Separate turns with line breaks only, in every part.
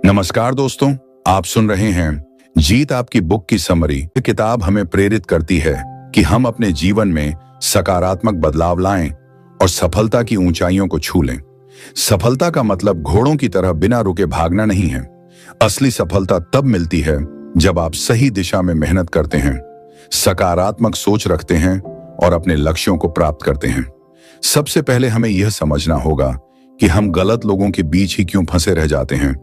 नमस्कार दोस्तों, आप सुन रहे हैं जीत आपकी बुक की समरी। ये किताब हमें प्रेरित करती है कि हम अपने जीवन में सकारात्मक बदलाव लाएं और सफलता की ऊंचाइयों को छू लें। सफलता का मतलब घोड़ों की तरह बिना रुके भागना नहीं है। असली सफलता तब मिलती है जब आप सही दिशा में मेहनत करते हैं, सकारात्मक सोच रखते हैं और अपने लक्ष्यों को प्राप्त करते हैं। सबसे पहले हमें यह समझना होगा कि हम गलत लोगों के बीच ही क्यों फंसे रह जाते हैं,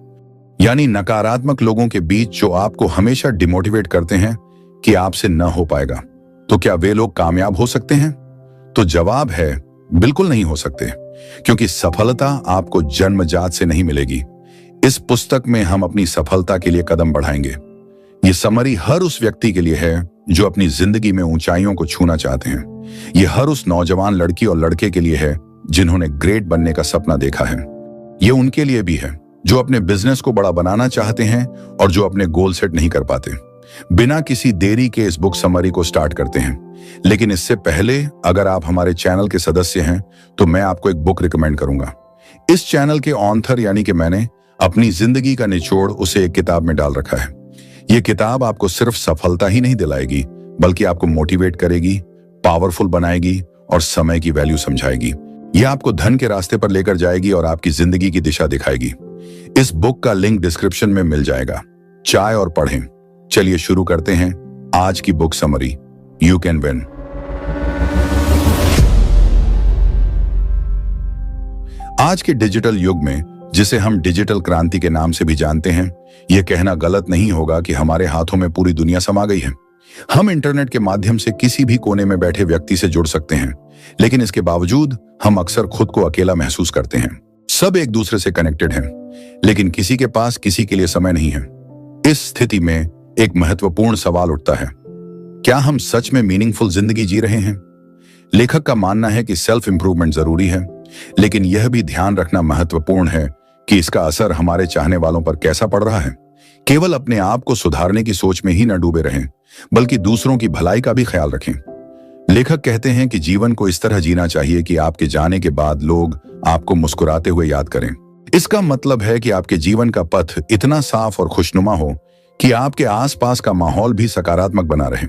यानी नकारात्मक लोगों के बीच जो आपको हमेशा डिमोटिवेट करते हैं कि आपसे न हो पाएगा। तो क्या वे लोग कामयाब हो सकते हैं? तो जवाब है बिल्कुल नहीं हो सकते, क्योंकि सफलता आपको जन्मजात से नहीं मिलेगी। इस पुस्तक में हम अपनी सफलता के लिए कदम बढ़ाएंगे। ये समरी हर उस व्यक्ति के लिए है जो अपनी जिंदगी में ऊंचाइयों को छूना चाहते हैं। ये हर उस नौजवान लड़की और लड़के के लिए है जिन्होंने ग्रेट बनने का सपना देखा है। ये उनके लिए भी है जो अपने बिजनेस को बड़ा बनाना चाहते हैं और जो अपने गोल सेट नहीं कर पाते। बिना किसी देरी के इस बुक समरी को स्टार्ट करते हैं। लेकिन इससे पहले अगर आप हमारे चैनल के सदस्य हैं तो मैं आपको एक बुक रिकमेंड करूंगा। इस चैनल के ऑथर यानी कि मैंने अपनी जिंदगी का निचोड़ उसे एक किताब में डाल रखा है। यह किताब आपको सिर्फ सफलता ही नहीं दिलाएगी, बल्कि आपको मोटिवेट करेगी, पावरफुल बनाएगी और समय की वैल्यू समझाएगी। यह आपको धन के रास्ते पर लेकर जाएगी और आपकी जिंदगी की दिशा दिखाएगी। इस बुक का लिंक डिस्क्रिप्शन में मिल जाएगा। चाय और पढ़ें। चलिए शुरू करते हैं आज की book summary, you can win. आज के डिजिटल युग में, जिसे हम डिजिटल क्रांति के नाम से भी जानते हैं, यह कहना गलत नहीं होगा कि हमारे हाथों में पूरी दुनिया समा गई है। हम इंटरनेट के माध्यम से किसी भी कोने में बैठे व्यक्ति से जुड़ सकते हैं, लेकिन इसके बावजूद हम अक्सर खुद को अकेला महसूस करते हैं। सब एक दूसरे से कनेक्टेड हैं, लेकिन किसी के पास किसी के लिए समय नहीं है। इस स्थिति में एक महत्वपूर्ण सवाल उठता है, क्या हम सच में मीनिंगफुल जिंदगी जी रहे हैं? लेखक का मानना है कि सेल्फ इंप्रूवमेंट जरूरी है, लेकिन यह भी ध्यान रखना महत्वपूर्ण है कि इसका असर हमारे चाहने वालों पर कैसा पड़ रहा है। केवल अपने आप को सुधारने की सोच में ही न डूबे रहें, बल्कि दूसरों की भलाई का भी ख्याल रखें। लेखक कहते हैं कि जीवन को इस तरह जीना चाहिए कि आपके जाने के बाद लोग आपको मुस्कुराते हुए याद करें। इसका मतलब है कि आपके जीवन का पथ इतना साफ और खुशनुमा हो कि आपके आसपास का माहौल भी सकारात्मक बना रहे।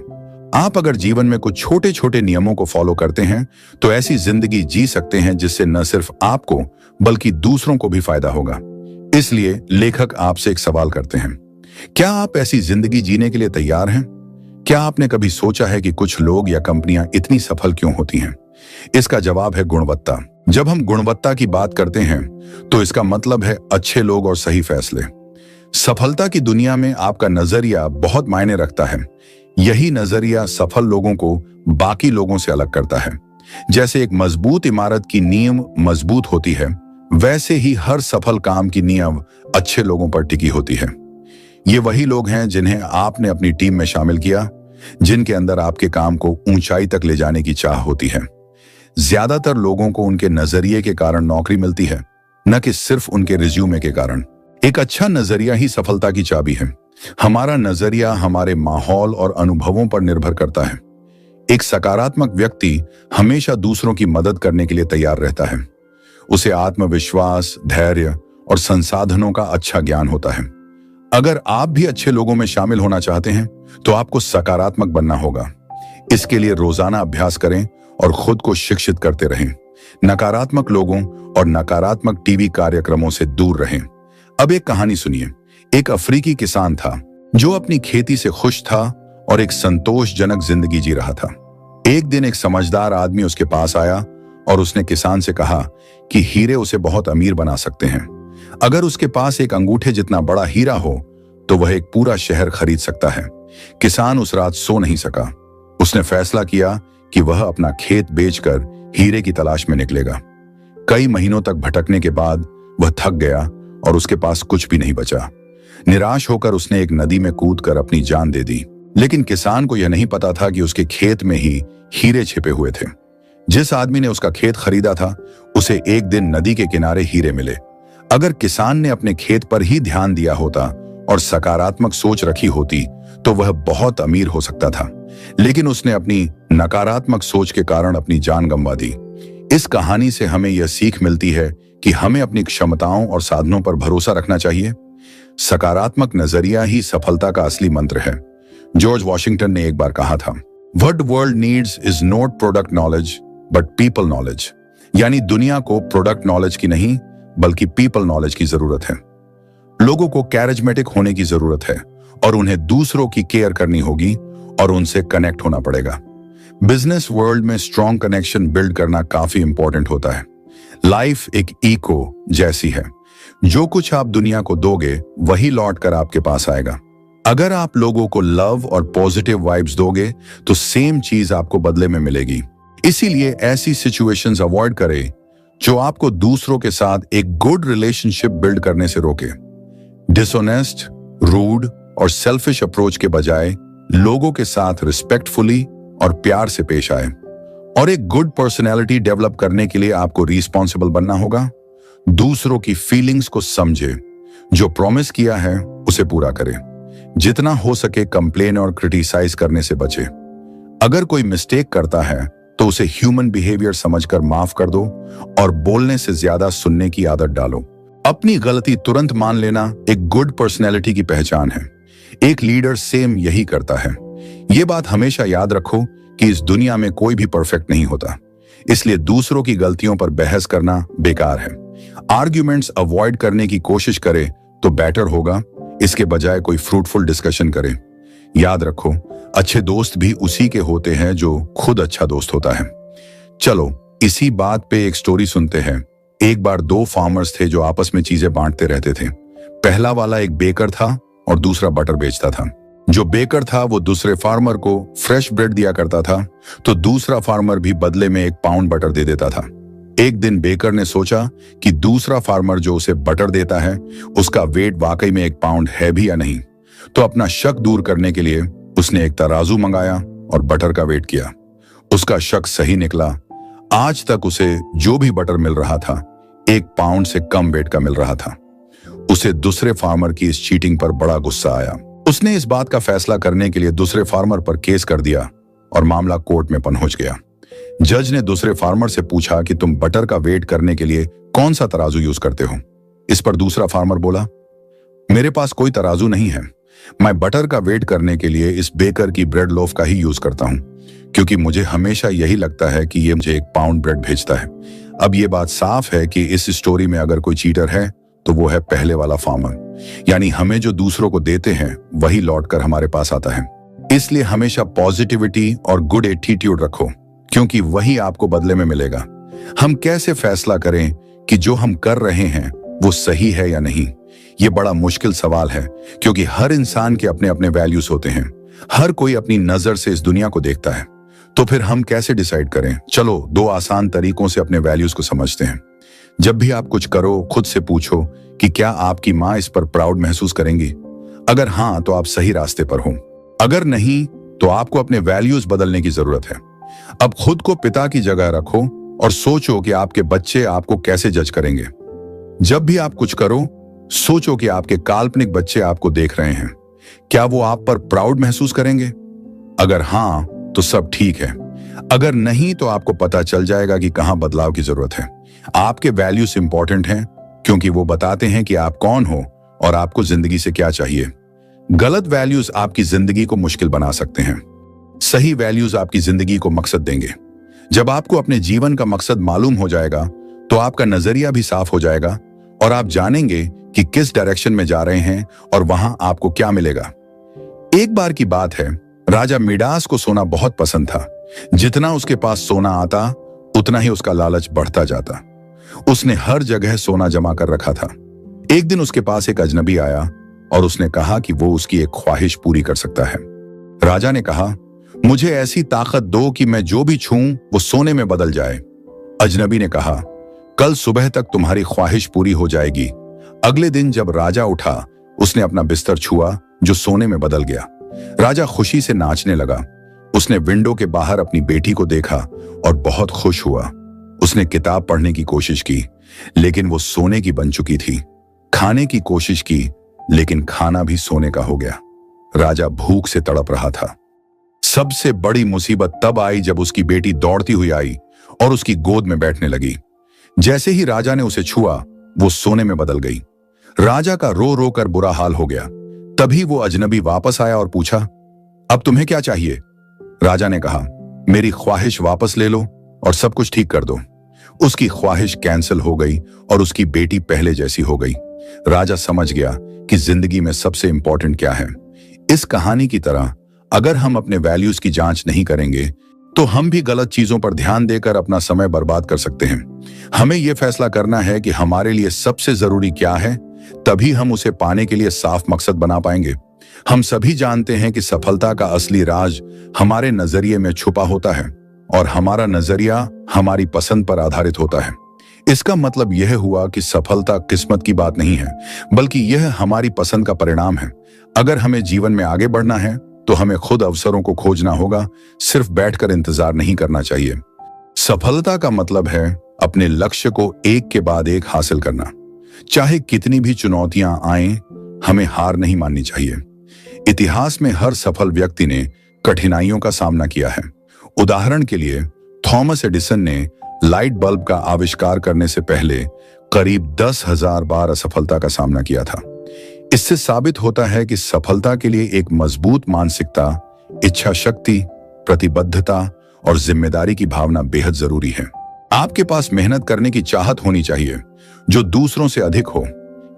आप अगर जीवन में कुछ छोटे छोटे नियमों को फॉलो करते हैं तो ऐसी जिंदगी जी सकते हैं जिससे न सिर्फ आपको बल्कि दूसरों को भी फायदा होगा। इसलिए लेखक आपसे एक सवाल करते हैं, क्या आप ऐसी जिंदगी जीने के लिए तैयार हैं? क्या आपने कभी सोचा है कि कुछ लोग या कंपनियां इतनी सफल क्यों होती हैं? इसका जवाब है गुणवत्ता। जब हम गुणवत्ता की बात करते हैं तो इसका मतलब है अच्छे लोग और सही फैसले। सफलता की दुनिया में आपका नजरिया बहुत मायने रखता है। यही नजरिया सफल लोगों को बाकी लोगों से अलग करता है। जैसे एक मजबूत इमारत की नींव मजबूत होती है, वैसे ही हर सफल काम की नींव अच्छे लोगों पर टिकी होती है। ये वही लोग हैं जिन्हें आपने अपनी टीम में शामिल किया, जिनके अंदर आपके काम को ऊंचाई तक ले जाने की चाह होती है। ज्यादातर लोगों को उनके नजरिए के कारण नौकरी मिलती है, न कि सिर्फ उनके रिज्यूमे के कारण। एक अच्छा नजरिया ही सफलता की चाबी है। हमारा नजरिया हमारे माहौल और अनुभवों पर निर्भर करता है। एक सकारात्मक व्यक्ति हमेशा दूसरों की मदद करने के लिए तैयार रहता है। उसे आत्मविश्वास, धैर्य और संसाधनों का अच्छा ज्ञान होता है। अगर आप भी अच्छे लोगों में शामिल होना चाहते हैं तो आपको सकारात्मक बनना होगा। इसके लिए रोजाना अभ्यास करें और खुद को शिक्षित करते रहें। नकारात्मक लोगों और नकारात्मक टीवी कार्यक्रमों से दूर रहें। अब एक कहानी सुनिए। एक अफ्रीकी किसान था जो अपनी खेती से खुश था और एक संतोषजनक जिंदगी जी रहा था। एक दिन एक समझदार आदमी उसके पास आया और उसने किसान से कहा कि हीरे उसे बहुत अमीर बना सकते हैं। अगर उसके पास एक अंगूठे जितना बड़ा हीरा हो तो वह एक पूरा शहर खरीद सकता है। किसान उस रात सो नहीं सका। उसने फैसला किया कि वह अपना खेत बेचकर हीरे की तलाश में निकलेगा। कई महीनों तक भटकने के बाद वह थक गया और उसके पास कुछ भी नहीं बचा। निराश होकर उसने एक नदी में कूदकर अपनी जान दे दी। लेकिन किसान को यह नहीं पता था कि उसके खेत में ही हीरे छिपे हुए थे। जिस आदमी ने उसका खेत खरीदा था, उसे एक दिन नदी के किनारे हीरे मिले। अगर किसान ने अपने खेत पर ही ध्यान दिया होता और सकारात्मक सोच रखी होती तो वह बहुत अमीर हो सकता था, लेकिन उसने अपनी नकारात्मक सोच के कारण अपनी जान गंवा दी। इस कहानी से हमें यह सीख मिलती है कि हमें अपनी क्षमताओं और साधनों पर भरोसा रखना चाहिए। सकारात्मक नजरिया ही सफलता का असली मंत्र है। जॉर्ज वॉशिंगटन ने एक बार कहा था, what world needs is not product knowledge but people knowledge. यानी दुनिया को प्रोडक्ट नॉलेज की नहीं बल्कि पीपल नॉलेज की जरूरत है। लोगों को कैरिज्मेटिक होने की जरूरत है और उन्हें दूसरों की केयर करनी होगी और उनसे कनेक्ट होना पड़ेगा। बिजनेस वर्ल्ड में स्ट्रॉन्ग कनेक्शन बिल्ड करना काफी इंपॉर्टेंट होता है। लाइफ एक इको जैसी है, जो कुछ आप दुनिया को दोगे वही लौट कर आपके पास आएगा। अगर आप लोगों को लव और पॉजिटिव वाइब्स दोगे तो सेम चीज आपको बदले में मिलेगी। इसीलिए ऐसी सिचुएशंस अवॉइड करें जो आपको दूसरों के साथ एक गुड रिलेशनशिप बिल्ड करने से रोके। डिसऑनेस्ट, रूड और सेल्फिश अप्रोच के बजाय लोगों के साथ रिस्पेक्टफुली और प्यार से पेश आए। और एक गुड पर्सनैलिटी डेवलप करने के लिए आपको रिस्पॉन्सिबल बनना होगा। दूसरों की फीलिंग्स को समझे, जो प्रॉमिस किया है उसे पूरा करें। जितना हो सके कंप्लेन और क्रिटिसाइज करने से बचे। अगर कोई मिस्टेक करता है तो उसे ह्यूमन बिहेवियर समझकर माफ कर दो और बोलने से ज्यादा सुनने की आदत डालो। अपनी गलती तुरंत मान लेना एक गुड पर्सनैलिटी की पहचान है। एक लीडर सेम यही करता है। ये बात हमेशा याद रखो कि इस दुनिया में कोई भी परफेक्ट नहीं होता, इसलिए दूसरों की गलतियों पर बहस करना बेकार है। आर्ग्यूमेंट्स अवॉइड करने की कोशिश करें तो बेटर होगा, इसके बजाय कोई फ्रूटफुल डिस्कशन करें। याद रखो, अच्छे दोस्त भी उसी के होते हैं जो खुद अच्छा दोस्त होता है। चलो इसी बात पे एक स्टोरी सुनते हैं। एक बार दो फार्मर्स थे जो आपस में चीजें बांटते रहते थे। पहला वाला एक बेकर था और दूसरा बटर बेचता था। जो बेकर था वो दूसरे फार्मर को फ्रेश ब्रेड दिया करता था, तो दूसरा फार्मर भी बदले में 1 पाउंड बटर दे देता था। एक दिन बेकर ने सोचा कि दूसरा फार्मर जो उसे बटर देता है उसका वेट वाकई में 1 पाउंड है भी या नहीं। तो अपना शक दूर करने के लिए उसने एक तराजू मंगाया और बटर का वेट किया। उसका शक सही निकला। आज तक उसे जो भी बटर मिल रहा था 1 पाउंड से कम वेट का मिल रहा था। उसे दूसरे फार्मर की इस चीटिंग पर बड़ा गुस्सा आया। उसने इस बात का फैसला करने के लिए दूसरे फार्मर पर केस कर दिया और मामला कोर्ट में पहुंच गया। जज ने दूसरे फार्मर से पूछा कि तुम बटर का वेट करने के लिए कौन सा तराजू यूज करते हो। इस पर दूसरा फार्मर बोला, मेरे पास कोई तराजू नहीं है, मैं बटर का वेट करने के लिए इस बेकर की ब्रेड लोफ का ही यूज करता हूं, क्योंकि मुझे हमेशा यही लगता है कि ये मुझे 1 पाउंड ब्रेड भेजता है। अब ये बात साफ है कि इस स्टोरी में अगर कोई चीटर है तो वो है पहले वाला फार्मर। यानी हमें जो दूसरों को देते हैं वही लौट कर हमारे पास आता है। इसलिए हमेशा पॉजिटिविटी और गुड एटीट्यूड रखो, क्योंकि वही आपको बदले में मिलेगा। हम कैसे फैसला करें कि जो हम कर रहे हैं वो सही है या नहीं? ये बड़ा मुश्किल सवाल है, क्योंकि हर इंसान के अपने अपने वैल्यूज होते हैं। हर कोई अपनी नजर से इस दुनिया को देखता है। तो फिर हम कैसे डिसाइड करें? चलो 2 आसान तरीकों से अपने वैल्यूज को समझते हैं। जब भी आप कुछ करो, खुद से पूछो कि क्या आपकी माँ इस पर प्राउड महसूस करेंगी। अगर हाँ, तो आप सही रास्ते पर हो। अगर नहीं, तो आपको अपने वैल्यूज बदलने की जरूरत है। अब खुद को पिता की जगह रखो और सोचो कि आपके बच्चे आपको कैसे जज करेंगे। जब भी आप कुछ करो, सोचो कि आपके काल्पनिक बच्चे आपको देख रहे हैं। क्या वो आप पर प्राउड महसूस करेंगे? अगर हाँ, तो सब ठीक है। अगर नहीं, तो आपको पता चल जाएगा कि कहां बदलाव की जरूरत है। आपके वैल्यूज इंपॉर्टेंट हैं, क्योंकि वो बताते हैं कि आप कौन हो और आपको जिंदगी से क्या चाहिए। गलत वैल्यूज आपकी जिंदगी को मुश्किल बना सकते हैं। सही वैल्यूज आपकी जिंदगी को मकसद देंगे। जब आपको अपने जीवन का मकसद मालूम हो जाएगा तो आपका नजरिया भी साफ हो जाएगा और आप जानेंगे कि किस डायरेक्शन में जा रहे हैं और वहां आपको क्या मिलेगा। एक बार की बात है, राजा मिडास को सोना बहुत पसंद था। जितना उसके पास सोना आता उतना ही उसका लालच बढ़ता जाता। उसने हर जगह सोना जमा कर रखा था। एक दिन उसके पास एक अजनबी आया और उसने कहा कि वो उसकी एक ख्वाहिश पूरी कर सकता है। राजा ने कहा, मुझे ऐसी ताकत दो कि मैं जो भी छूऊं वो सोने में बदल जाए। अजनबी ने कहा, कल सुबह तक तुम्हारी ख्वाहिश पूरी हो जाएगी। अगले दिन जब राजा उठा, उसने अपना बिस्तर छुआ जो सोने में बदल गया। राजा खुशी से नाचने लगा। उसने विंडो के बाहर अपनी बेटी को देखा और बहुत खुश हुआ। उसने किताब पढ़ने की कोशिश की, लेकिन वो सोने की बन चुकी थी। खाने की कोशिश की, लेकिन खाना भी सोने का हो गया। राजा भूख से तड़प रहा था। सबसे बड़ी मुसीबत तब आई जब उसकी बेटी दौड़ती हुई आई और उसकी गोद में बैठने लगी। जैसे ही राजा ने उसे छुआ, वो सोने में बदल गई। राजा का रो रो कर बुरा हाल हो गया। तभी वो अजनबी वापस आया और पूछा, अब तुम्हें क्या चाहिए? राजा ने कहा, मेरी ख्वाहिश वापस ले लो और सब कुछ ठीक कर दो। उसकी ख्वाहिश कैंसिल हो गई और उसकी बेटी पहले जैसी हो गई। राजा समझ गया कि जिंदगी में सबसे इंपॉर्टेंट क्या है। इस कहानी की तरह अगर हम अपने वैल्यूज की जांच नहीं करेंगे तो हम भी गलत चीजों पर ध्यान देकर अपना समय बर्बाद कर सकते हैं। हमें यह फैसला करना है कि हमारे लिए सबसे जरूरी क्या है, तभी हम उसे पाने के लिए साफ मकसद बना पाएंगे। हम सभी जानते हैं कि सफलता का असली राज हमारे नजरिए में छुपा होता है और हमारा नजरिया हमारी पसंद पर आधारित होता है। इसका मतलब यह हुआ कि सफलता किस्मत की बात नहीं है, बल्कि यह हमारी पसंद का परिणाम है। अगर हमें जीवन में आगे बढ़ना है तो हमें खुद अवसरों को खोजना होगा, सिर्फ बैठकर इंतजार नहीं करना चाहिए। सफलता का मतलब है अपने लक्ष्य को एक के बाद एक हासिल करना। चाहे कितनी भी चुनौतियां आएं, हमें हार नहीं माननी चाहिए। इतिहास में हर सफल व्यक्ति ने कठिनाइयों का सामना किया है। उदाहरण के लिए थॉमस एडिसन ने लाइट बल्ब का आविष्कार करने से पहले करीब 10,000 बार असफलता का सामना किया था। इससे साबित होता है कि सफलता के लिए एक मजबूत मानसिकता, इच्छा शक्ति, प्रतिबद्धता और जिम्मेदारी की भावना बेहद जरूरी है। आपके पास मेहनत करने की चाहत होनी चाहिए जो दूसरों से अधिक हो।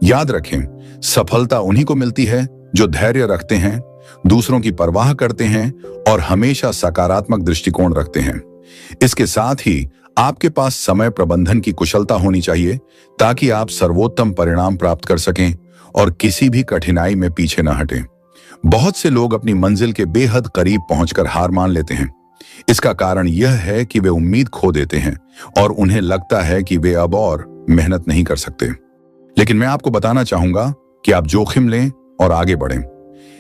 याद रखें, सफलता उन्हीं को मिलती है जो धैर्य रखते हैं, दूसरों की परवाह करते हैं और हमेशा सकारात्मक दृष्टिकोण रखते हैं। इसके साथ ही आपके पास समय प्रबंधन की कुशलता होनी चाहिए ताकि आप सर्वोत्तम परिणाम प्राप्त कर सकें और किसी भी कठिनाई में पीछे न हटें। बहुत से लोग अपनी मंजिल के बेहद करीब पहुंचकर हार मान लेते हैं। इसका कारण यह है कि वे उम्मीद खो देते हैं और उन्हें लगता है कि वे अब और मेहनत नहीं कर सकते। लेकिन मैं आपको बताना चाहूंगा कि आप जोखिम लें और आगे बढ़ें।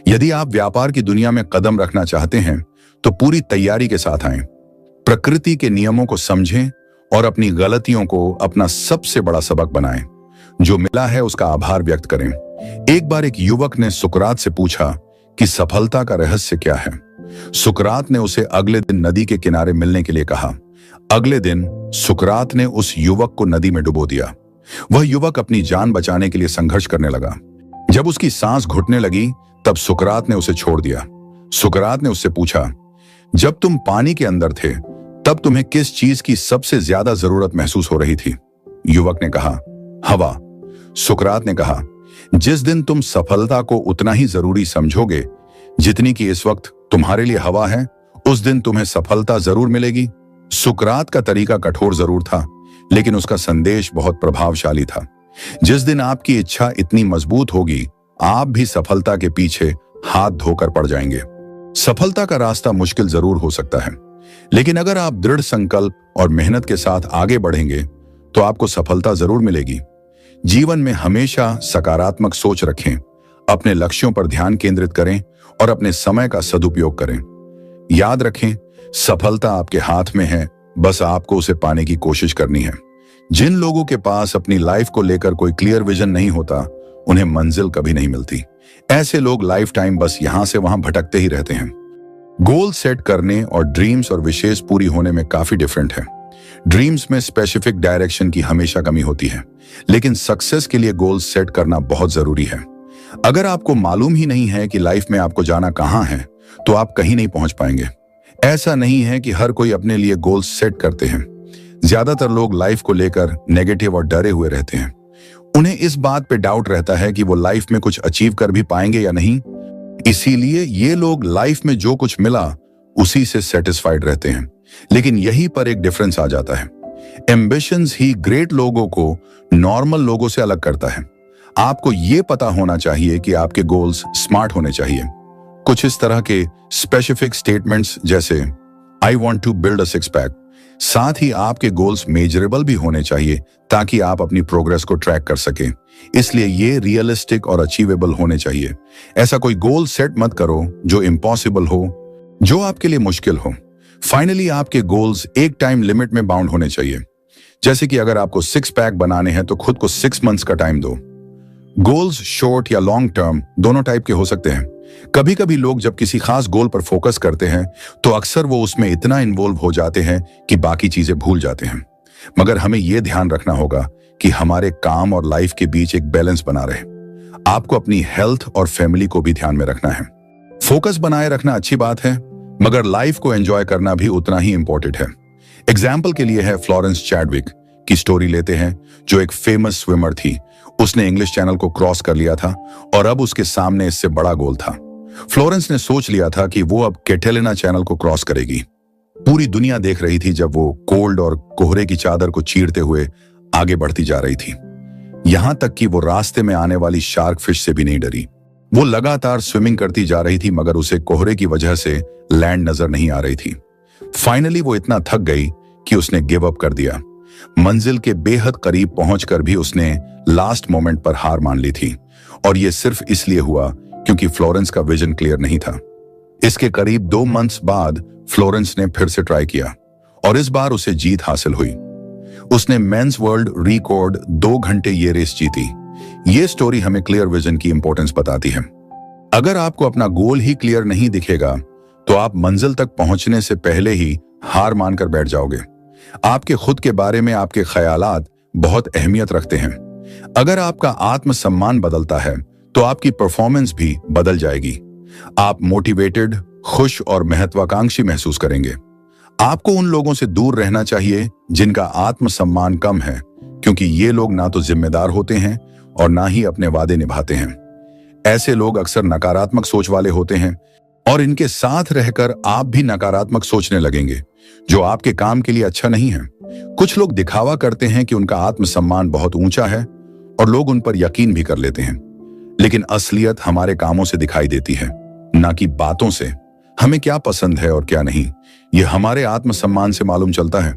यदि आप व्यापार की दुनिया में कदम रखना चाहते हैं तो पूरी तैयारी के साथ आएं। प्रकृति के नियमों को समझें और अपनी गलतियों को अपना सबसे बड़ा सबक बनाएं। जो मिला है उसका आभार व्यक्त करें। एक बार एक युवक ने सुकरात से पूछा कि सफलता का रहस्य क्या है। सुकरात ने उसे अगले दिन नदी के किनारे मिलने के लिए कहा। अगले दिन सुकरात ने उस युवक को नदी में डुबो दिया। वह युवक अपनी जान बचाने के लिए संघर्ष करने लगा। जब उसकी सांस घुटने लगी तब सुकरात ने उसे छोड़ दिया। सुकरात ने उससे पूछा, जब तुम पानी के अंदर थे तब तुम्हें किस चीज की सबसे ज्यादा जरूरत महसूस हो रही थी? युवक ने कहा, हवा। सुकरात ने कहा, जिस दिन तुम सफलता को उतना ही जरूरी समझोगे जितनी कि इस वक्त तुम्हारे लिए हवा है, उस दिन तुम्हें सफलता जरूर मिलेगी। सुकरात का तरीका कठोर जरूर था, लेकिन उसका संदेश बहुत प्रभावशाली था। जिस दिन आपकी इच्छा इतनी मजबूत होगी, आप भी सफलता के पीछे हाथ धोकर पड़ जाएंगे। सफलता का रास्ता मुश्किल जरूर हो सकता है, लेकिन अगर आप दृढ़ संकल्प और मेहनत के साथ आगे बढ़ेंगे तो आपको सफलता जरूर मिलेगी। जीवन में हमेशा सकारात्मक सोच रखें, अपने लक्ष्यों पर ध्यान केंद्रित करें और अपने समय का सदुपयोग करें। याद रखें, सफलता आपके हाथ में है, बस आपको उसे पाने की कोशिश करनी है। जिन लोगों के पास अपनी लाइफ को लेकर कोई क्लियर विजन नहीं होता, उन्हें मंजिल कभी नहीं मिलती। ऐसे लोग लाइफ टाइम बस यहां से वहां भटकते ही रहते हैं। गोल सेट करने और ड्रीम्स और विशेष पूरी होने में काफी डिफरेंट है। ड्रीम्स में स्पेसिफिक डायरेक्शन की हमेशा कमी होती है, लेकिन सक्सेस के लिए गोल सेट करना बहुत जरूरी है। अगर आपको मालूम ही नहीं है कि लाइफ में आपको जाना कहां है, तो आप कहीं नहीं पहुंच पाएंगे। ऐसा नहीं है कि हर कोई अपने लिए गोल सेट करते हैं। ज्यादातर लोग लाइफ को लेकर नेगेटिव और डरे हुए रहते हैं। उन्हें इस बात पे डाउट रहता है कि वो लाइफ में कुछ अचीव कर भी पाएंगे या नहीं। इसीलिए ये लोग लाइफ में जो कुछ मिला उसी से सेटिस्फाइड रहते हैं। लेकिन यहीं पर एक डिफरेंस आ जाता है। एम्बिशंस ही ग्रेट लोगों को नॉर्मल लोगों से अलग करता है। आपको ये पता होना चाहिए कि आपके गोल्स स्मार्ट होने चाहिए। कुछ इस तरह के स्पेसिफिक स्टेटमेंट्स जैसे I want to build a six pack. साथ ही आपके गोल्स मेजरेबल भी होने चाहिए ताकि आप अपनी प्रोग्रेस को ट्रैक कर सकें। इसलिए ये रियलिस्टिक और अचीवेबल होने चाहिए। ऐसा कोई गोल सेट मत करो जो इम्पॉसिबल हो, जो आपके लिए मुश्किल हो। फाइनली आपके गोल्स एक टाइम लिमिट में बाउंड होने चाहिए। जैसे कि अगर आपको 6 पैक बनाने हैं तो खुद को 6 मंथ्स का टाइम दो। गोल्स शॉर्ट या लॉन्ग टर्म दोनों टाइप के हो सकते हैं। कभी कभी लोग जब किसी खास गोल पर फोकस करते हैं तो अक्सर वो उसमें इतना इन्वॉल्व हो जाते हैं कि बाकी चीजें भूल जाते हैं। मगर हमें यह ध्यान रखना होगा कि हमारे काम और लाइफ के बीच एक बैलेंस बना रहे। आपको अपनी हेल्थ और फैमिली को भी ध्यान में रखना है। फोकस बनाए रखना अच्छी बात है, मगर लाइफ को एंजॉय करना भी उतना ही इंपॉर्टेंट है। एग्जाम्पल के लिए है फ्लोरेंस चैडविक की स्टोरी लेते हैं, जो एक फेमस स्विमर थी। उसने इंग्लिश चैनल को क्रॉस कर लिया था और अब उसके सामने इससे बड़ा गोल था। फ्लोरेंस ने सोच लिया था कि वो अब कैटेलिना चैनल को क्रॉस करेगी। पूरी दुनिया देख रही थी जब वो कोल्ड और कोहरे की चादर को चीरते हुए आगे बढ़ती जा रही थी। यहां तक कि वो रास्ते में आने वाली शार्क फिश से भी नहीं डरी। वो लगातार स्विमिंग करती जा रही थी, मगर उसे कोहरे की वजह से लैंड नजर नहीं आ रही थी। फाइनली वो इतना थक गई कि उसने गिव अप कर दिया। मंजिल के बेहद करीब पहुंचकर भी उसने लास्ट मोमेंट पर हार मान ली थी, और ये सिर्फ इसलिए हुआ क्योंकि फ्लोरेंस का विजन क्लियर नहीं था। इसके करीब 2 मंथ्स बाद फ्लोरेंस ने फिर से ट्राई किया और इस बार उसे जीत हासिल हुई। उसने मेंस वर्ल्ड रिकॉर्ड 2 घंटे ये रेस जीती। ये स्टोरी हमें क्लियर विजन की इंपॉर्टेंस बताती है। अगर आपको अपना गोल ही क्लियर नहीं दिखेगा तो आप मंजिल तक पहुंचने से पहले ही हार मानकर बैठ जाओगे। आपके खुद के बारे में आपके ख्यालात बहुत अहमियत रखते हैं। अगर आपका आत्मसम्मान बदलता है तो आपकी परफॉर्मेंस भी बदल जाएगी। आप मोटिवेटेड, खुश और महत्वाकांक्षी महसूस करेंगे। आपको उन लोगों से दूर रहना चाहिए जिनका आत्मसम्मान कम है, क्योंकि ये लोग ना तो जिम्मेदार होते हैं और ना ही अपने वादे निभाते हैं। ऐसे लोग अक्सर नकारात्मक सोच वाले होते हैं और इनके साथ रहकर आप भी नकारात्मक सोचने लगेंगे, जो आपके काम के लिए अच्छा नहीं है। कुछ लोग दिखावा करते हैं कि उनका आत्मसम्मान बहुत ऊंचा है और लोग उन पर यकीन भी कर लेते हैं, लेकिन असलियत हमारे कामों से दिखाई देती है, ना कि बातों से। हमें क्या पसंद है और क्या नहीं, यह हमारे आत्मसम्मान से मालूम चलता है।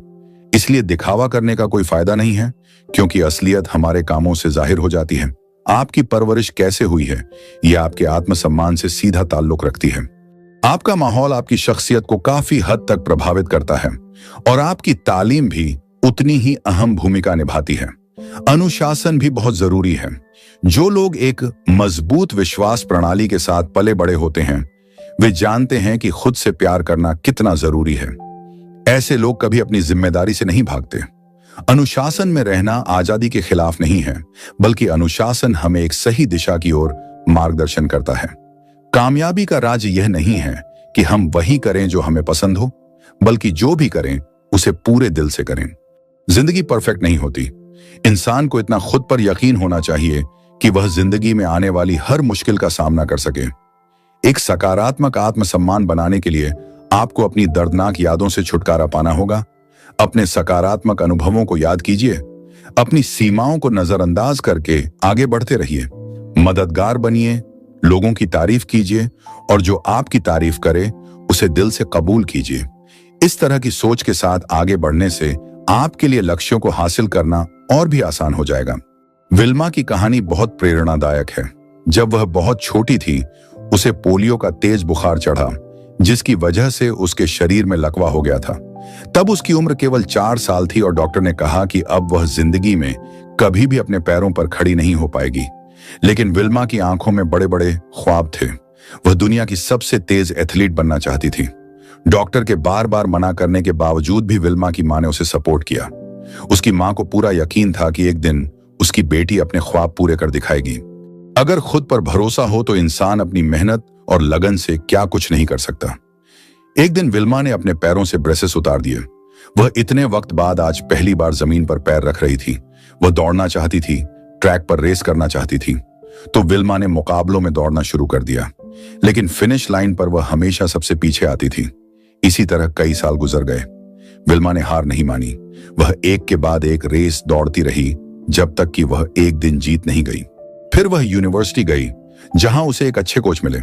इसलिए दिखावा करने का कोई फायदा नहीं है, क्योंकि असलियत हमारे कामों से जाहिर हो जाती है। आपकी परवरिश कैसे हुई है, यह आपके आत्मसम्मान से सीधा ताल्लुक रखती है। आपका माहौल आपकी शख्सियत को काफी हद तक प्रभावित करता है और आपकी तालीम भी उतनी ही अहम भूमिका निभाती है। अनुशासन भी बहुत जरूरी है। जो लोग एक मजबूत विश्वास प्रणाली के साथ पले बड़े होते हैं, वे जानते हैं कि खुद से प्यार करना कितना जरूरी है। ऐसे लोग कभी अपनी जिम्मेदारी से नहीं भागते। अनुशासन में रहना आजादी के खिलाफ नहीं है, बल्कि अनुशासन हमें एक सही दिशा की ओर मार्गदर्शन करता है। कामयाबी का राज यह नहीं है कि हम वही करें जो हमें पसंद हो, बल्कि जो भी करें उसे पूरे दिल से करें। जिंदगी परफेक्ट नहीं होती। इंसान को इतना खुद पर यकीन होना चाहिए कि वह जिंदगी में आने वाली हर मुश्किल का सामना कर सके। एक सकारात्मक आत्मसम्मान बनाने के लिए आपको अपनी दर्दनाक यादों से छुटकारा पाना होगा। अपने सकारात्मक अनुभवों को याद कीजिए, अपनी सीमाओं को नजरअंदाज करके आगे बढ़ते रहिए। मददगार बनिए, लोगों की तारीफ कीजिए और जो आपकी तारीफ करे उसे दिल से कबूल कीजिए। इस तरह की सोच के साथ आगे बढ़ने से आपके लिए लक्ष्यों को हासिल करना और भी आसान हो जाएगा। विल्मा की कहानी बहुत प्रेरणादायक है। जब वह बहुत छोटी थी, उसे पोलियो का तेज बुखार चढ़ा, जिसकी वजह से उसके शरीर में लकवा हो गया था। तब उसकी उम्र केवल 4 साल थी और डॉक्टर ने कहा कि अब वह जिंदगी में कभी भी अपने पैरों पर खड़ी नहीं हो पाएगी। लेकिन विल्मा की आंखों में बड़े बड़े ख्वाब थे। वह दुनिया की सबसे तेज एथलीट बनना चाहती थी। डॉक्टर के बार बार मना करने के बावजूद भी विल्मा की मां ने उसे सपोर्ट किया। उसकी मां को पूरा यकीन था कि एक दिन उसकी बेटी अपने ख्वाब पूरे कर दिखाएगी। अगर खुद पर भरोसा हो तो इंसान अपनी मेहनत और लगन से क्या कुछ नहीं कर सकता। एक दिन विल्मा ने अपने पैरों से ब्रेसेस उतार दिए। वह इतने वक्त बाद आज पहली बार जमीन पर पैर रख रही थी। वह दौड़ना चाहती थी, ट्रैक पर रेस करना चाहती थी। तो विल्मा ने मुकाबलों में दौड़ना शुरू कर दिया, लेकिन फिनिश लाइन पर वह हमेशा सबसे पीछे आती थी। इसी तरह कई साल गुजर गए। विल्मा ने हार नहीं मानी। वह एक के बाद एक रेस दौड़ती रही, जब तक कि वह एक दिन जीत नहीं गई। फिर वह यूनिवर्सिटी गई, जहां उसे एक अच्छे कोच मिले।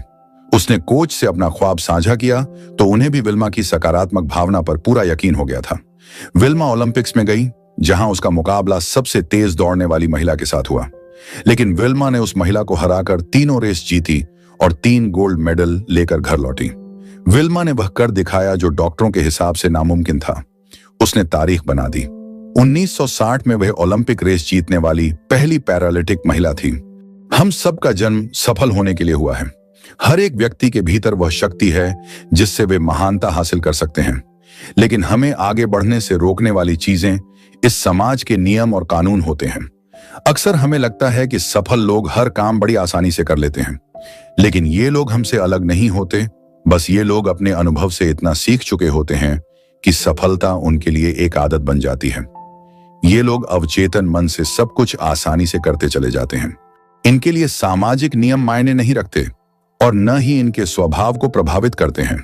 उसने कोच से अपना ख्वाब साझा किया तो उन्हें भी विल्मा की सकारात्मक भावना पर पूरा यकीन हो गया था। विल्मा ओलंपिक्स में गई, जहां उसका मुकाबला सबसे तेज दौड़ने वाली महिला के साथ हुआ। लेकिन विल्मा ने उस महिला को हराकर तीनों रेस जीती और 3 गोल्ड मेडल लेकर घर लौटी। विल्मा ने वह कर दिखाया जो डॉक्टरों के हिसाब से नामुमकिन था। उसने तारीख बना दी। 1960 में वह ओलंपिक रेस जीतने वाली पहली पैरालिटिक महिला थी। हम सबका जन्म सफल होने के लिए हुआ है। हर एक व्यक्ति के भीतर वह शक्ति है जिससे वे महानता हासिल कर सकते हैं। लेकिन हमें आगे बढ़ने से रोकने वाली चीजें इस समाज के नियम और कानून होते हैं। अक्सर हमें लगता है कि सफल लोग हर काम बड़ी आसानी से कर लेते हैं, लेकिन ये लोग हमसे अलग नहीं होते। बस ये लोग अपने अनुभव से इतना सीख चुके होते हैं कि सफलता उनके लिए एक आदत बन जाती है। ये लोग अवचेतन मन से सब कुछ आसानी से करते चले जाते हैं। इनके लिए सामाजिक नियम मायने नहीं रखते और न ही इनके स्वभाव को प्रभावित करते हैं,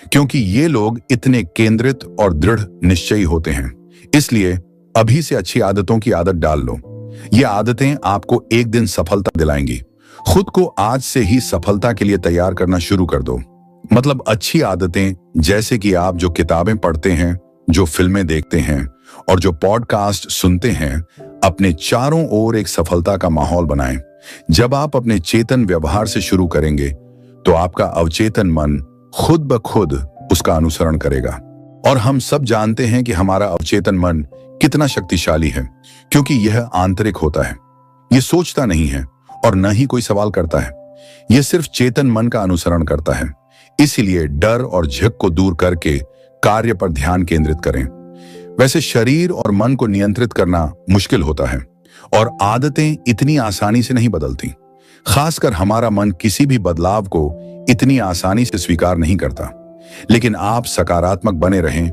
क्योंकि ये लोग इतने केंद्रित और दृढ़ निश्चयी होते हैं। इसलिए अभी से अच्छी आदतों की आदत डाल लो। ये आदतें आपको एक दिन सफलता दिलाएंगी। खुद को आज से ही सफलता के लिए तैयार करना शुरू कर दो। मतलब अच्छी आदतें जैसे कि आप जो किताबें पढ़ते हैं, जो फिल्में देखते हैं और जो पॉडकास्ट सुनते हैं, अपने चारों ओर एक सफलता का माहौल बनाएं। जब आप अपने चेतन व्यवहार से शुरू करेंगे तो आपका अवचेतन मन खुद ब खुद उसका अनुसरण करेगा। और हम सब जानते हैं कि हमारा अवचेतन मन कितना शक्तिशाली है, क्योंकि यह आंतरिक होता है। यह सोचता नहीं है और न ही कोई सवाल करता है। यह सिर्फ चेतन मन का अनुसरण करता है। इसीलिए डर और झिझक को दूर करके कार्य पर ध्यान केंद्रित करें। वैसे शरीर और मन को नियंत्रित करना मुश्किल होता है और आदतें इतनी आसानी से नहीं बदलती। खासकर हमारा मन किसी भी बदलाव को इतनी आसानी से स्वीकार नहीं करता। लेकिन आप सकारात्मक बने रहें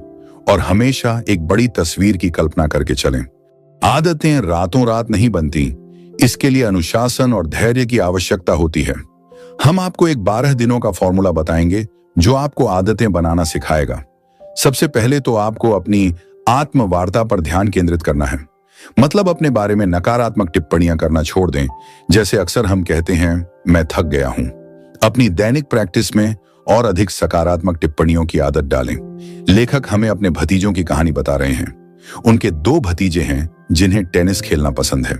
और हमेशा एक बड़ी तस्वीर की कल्पना करके चलें। आदतें रातों रात नहीं बनती। इसके लिए अनुशासन और धैर्य की आवश्यकता होती है। हम आपको एक 12 दिनों का फॉर्मूला बताएंगे जो आपको आदतें बनाना सिखाएगा। सबसे पहले तो आपको अपनी आत्मवार्ता पर ध्यान केंद्रित करना है। मतलब अपने बारे में नकारात्मक टिप्पणियां करना छोड़ दें। जैसे अक्सर हम कहते हैं, मैं थक गया हूं। अपनी दैनिक प्रैक्टिस में और अधिक सकारात्मक टिप्पणियों की आदत डालें। लेखक हमें अपने भतीजों की कहानी बता रहे हैं। उनके 2 भतीजे हैं जिन्हें टेनिस खेलना पसंद है।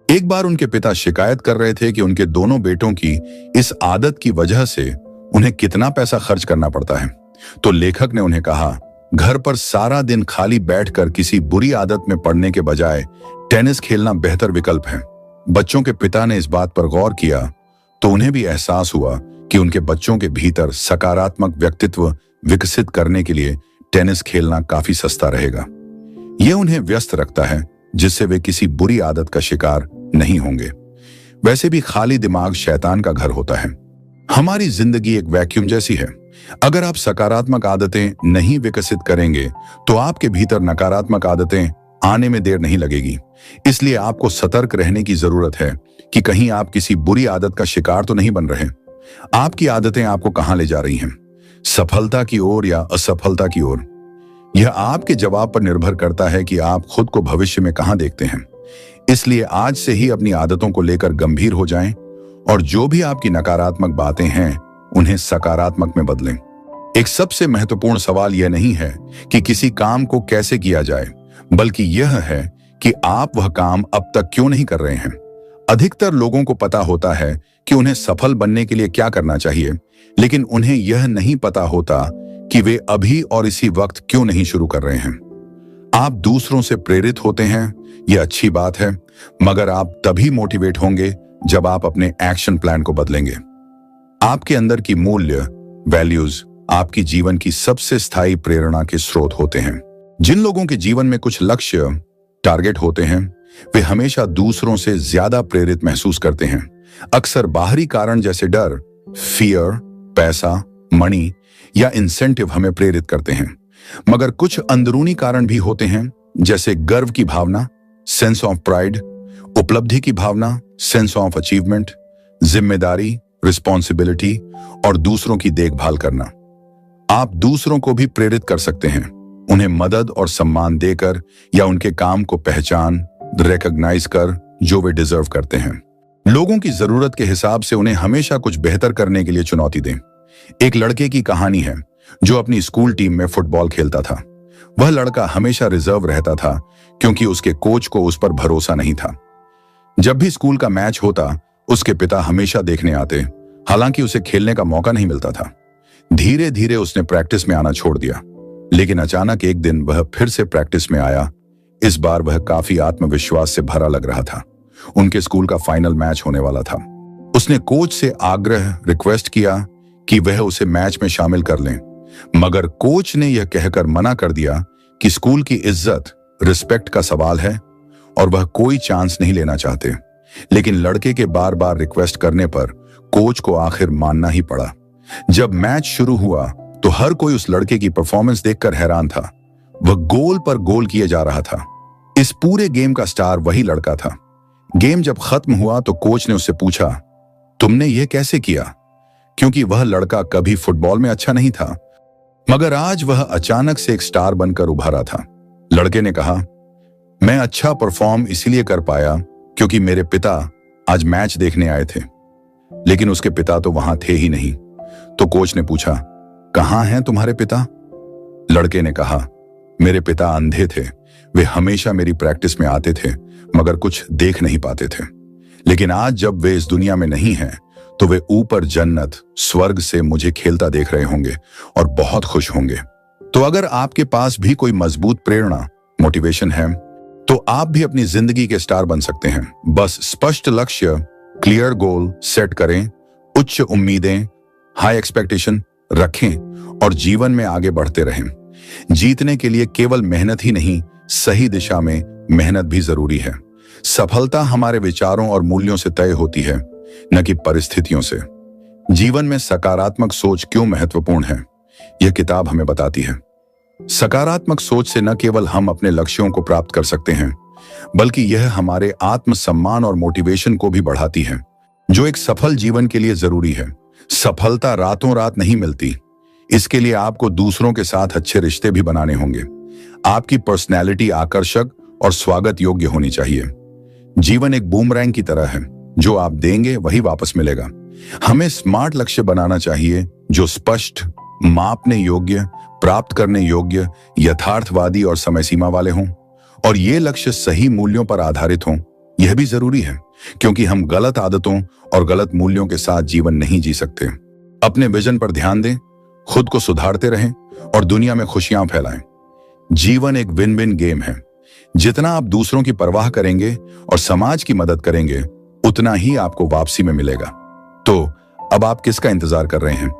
एक बार उनके पिता शिकायत कर रहे थे कि उनके दोनों बेटों की इस आदत की वजह से उन्हें कितना पैसा खर्च करना पड़ता है। तो लेखक ने उन्हें कहा, घर पर सारा दिन खाली बैठकर किसी बुरी आदत में पड़ने के बजाय टेनिस खेलना बेहतर विकल्प है। बच्चों के पिता ने इस बात पर गौर किया तो उन्हें भी एहसास हुआ कि उनके बच्चों के भीतर सकारात्मक व्यक्तित्व विकसित करने के लिए टेनिस खेलना काफी सस्ता रहेगा। यह उन्हें व्यस्त रखता है, जिससे वे किसी बुरी आदत का शिकार नहीं होंगे। वैसे भी खाली दिमाग शैतान का घर होता है। हमारी जिंदगी एक वैक्यूम जैसी है। अगर आप सकारात्मक आदतें नहीं विकसित करेंगे तो आपके भीतर नकारात्मक आदतें आने में देर नहीं लगेगी। इसलिए आपको सतर्क रहने की जरूरत है कि कहीं आप किसी बुरी आदत का शिकार तो नहीं बन रहे। आपकी आदतें आपको कहां ले जा रही हैं, सफलता की ओर या असफलता की ओर? यह आपके जवाब पर निर्भर करता है कि आप खुद को भविष्य में कहां देखते हैं। इसलिए आज से ही अपनी आदतों को लेकर गंभीर हो जाएं और जो भी आपकी नकारात्मक बातें हैं उन्हें सकारात्मक में बदलें। एक सबसे महत्वपूर्ण सवाल यह नहीं है कि किसी काम को कैसे किया जाए, बल्कि यह है कि आप वह काम अब तक क्यों नहीं कर रहे हैं। अधिकतर लोगों को पता होता है कि उन्हें सफल बनने के लिए क्या करना चाहिए, लेकिन उन्हें यह नहीं पता होता कि वे अभी और इसी वक्त क्यों नहीं शुरू कर रहे हैं। आप दूसरों से प्रेरित होते हैं, यह अच्छी बात है, मगर आप तभी मोटिवेट होंगे जब आप अपने एक्शन प्लान को बदलेंगे। आपके अंदर की मूल्य, वैल्यूज आपकी जीवन की सबसे स्थायी प्रेरणा के स्रोत होते हैं। जिन लोगों के जीवन में कुछ लक्ष्य, टारगेट होते हैं, वे हमेशा दूसरों से ज्यादा प्रेरित महसूस करते हैं। अक्सर बाहरी कारण जैसे डर, फियर, पैसा, मनी या इंसेंटिव हमें प्रेरित करते हैं, मगर कुछ अंदरूनी कारण भी होते हैं, जैसे गर्व की भावना, सेंस ऑफ प्राइड, उपलब्धि की भावना, सेंस ऑफ अचीवमेंट, जिम्मेदारी, रिस्पॉन्सिबिलिटी और दूसरों की देखभाल करना। आप दूसरों को भी प्रेरित कर सकते हैं, उन्हें मदद और सम्मान देकर या उनके काम को पहचान, रिकॉग्नाइज कर जो वे डिजर्व करते हैं। लोगों की जरूरत के हिसाब से उन्हें हमेशा कुछ बेहतर करने के लिए चुनौती दें। एक लड़के की कहानी है जो अपनी स्कूल टीम में फुटबॉल खेलता था। वह लड़का हमेशा रिजर्व रहता था क्योंकि उसके कोच को उस पर भरोसा नहीं था। जब भी स्कूल का मैच होता, उसके पिता हमेशा देखने आते, हालांकि उसे खेलने का मौका नहीं मिलता था। धीरे धीरे उसने प्रैक्टिस में आना छोड़ दिया, लेकिन अचानक एक दिन वह फिर से प्रैक्टिस में आया। इस बार वह काफी आत्मविश्वास से भरा लग रहा था। उनके स्कूल का फाइनल मैच होने वाला था। उसने कोच से रिक्वेस्ट किया कि वह उसे मैच में शामिल कर लें, मगर कोच ने यह कहकर मना कर दिया कि स्कूल की इज्जत, रिस्पेक्ट का सवाल है और वह कोई चांस नहीं लेना चाहते। लेकिन लड़के के बार बार रिक्वेस्ट करने पर कोच को आखिर मानना ही पड़ा। जब मैच शुरू हुआ तो हर कोई उस लड़के की परफॉर्मेंस देखकर हैरान था। वह गोल पर गोल किए जा रहा था। इस पूरे गेम का स्टार वही लड़का था। गेम जब खत्म हुआ तो कोच ने उससे पूछा, तुमने ये कैसे किया? क्योंकि वह लड़का कभी फुटबॉल में अच्छा नहीं था, मगर आज वह अचानक से एक स्टार बनकर उभरा था। लड़के ने कहा, मैं अच्छा परफॉर्म इसलिए कर पाया क्योंकि मेरे पिता आज मैच देखने आए थे। लेकिन उसके पिता तो वहां थे ही नहीं। तो कोच ने पूछा, कहां हैं तुम्हारे पिता? लड़के ने कहा, मेरे पिता अंधे थे। वे हमेशा मेरी प्रैक्टिस में आते थे मगर कुछ देख नहीं पाते थे। लेकिन आज जब वे इस दुनिया में नहीं हैं तो वे ऊपर जन्नत स्वर्ग से मुझे खेलता देख रहे होंगे और बहुत खुश होंगे। तो अगर आपके पास भी कोई मजबूत प्रेरणा, मोटिवेशन है तो आप भी अपनी जिंदगी के स्टार बन सकते हैं। बस स्पष्ट लक्ष्य, क्लियर गोल सेट करें, उच्च उम्मीदें, हाई एक्सपेक्टेशन रखें और जीवन में आगे बढ़ते रहें। जीतने के लिए केवल मेहनत ही नहीं, सही दिशा में मेहनत भी जरूरी है। सफलता हमारे विचारों और मूल्यों से तय होती है, न कि परिस्थितियों से। जीवन में सकारात्मक सोच क्यों महत्वपूर्ण है, यह किताब हमें बताती है। सकारात्मक सोच से न केवल हम अपने लक्ष्यों को प्राप्त कर सकते हैं, बल्कि यह हमारे आत्मसम्मान और मोटिवेशन को भी बढ़ाती है, जो एक सफल जीवन के लिए जरूरी है। सफलता रातों रात नहीं मिलती। इसके लिए आपको दूसरों के साथ अच्छे रिश्ते भी बनाने होंगे। आपकी पर्सनैलिटी आकर्षक और स्वागत योग्य होनी चाहिए। जीवन एक बूमरैंग की तरह है, जो आप देंगे वही वापस मिलेगा। हमें स्मार्ट लक्ष्य बनाना चाहिए जो स्पष्ट, मापने योग्य, प्राप्त करने योग्य, यथार्थवादी और समय सीमा वाले हों। और ये लक्ष्य सही मूल्यों पर आधारित हों। यह भी जरूरी है क्योंकि हम गलत आदतों और गलत मूल्यों के साथ जीवन नहीं जी सकते। अपने विजन पर ध्यान दें, खुद को सुधारते रहें और दुनिया में खुशियां फैलाएं। जीवन एक विन विन गेम है। जितना आप दूसरों की परवाह करेंगे और समाज की मदद करेंगे, उतना ही आपको वापसी में मिलेगा। तो अब आप किसका इंतजार कर रहे हैं?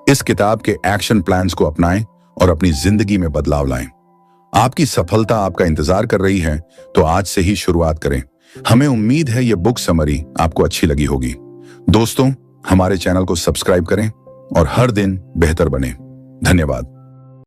इस किताब के एक्शन प्लान्स को अपनाएं और अपनी जिंदगी में बदलाव लाएं। आपकी सफलता आपका इंतजार कर रही है, तो आज से ही शुरुआत करें। हमें उम्मीद है यह बुक समरी आपको अच्छी लगी होगी। दोस्तों, हमारे चैनल को सब्सक्राइब करें और हर दिन बेहतर बने। धन्यवाद।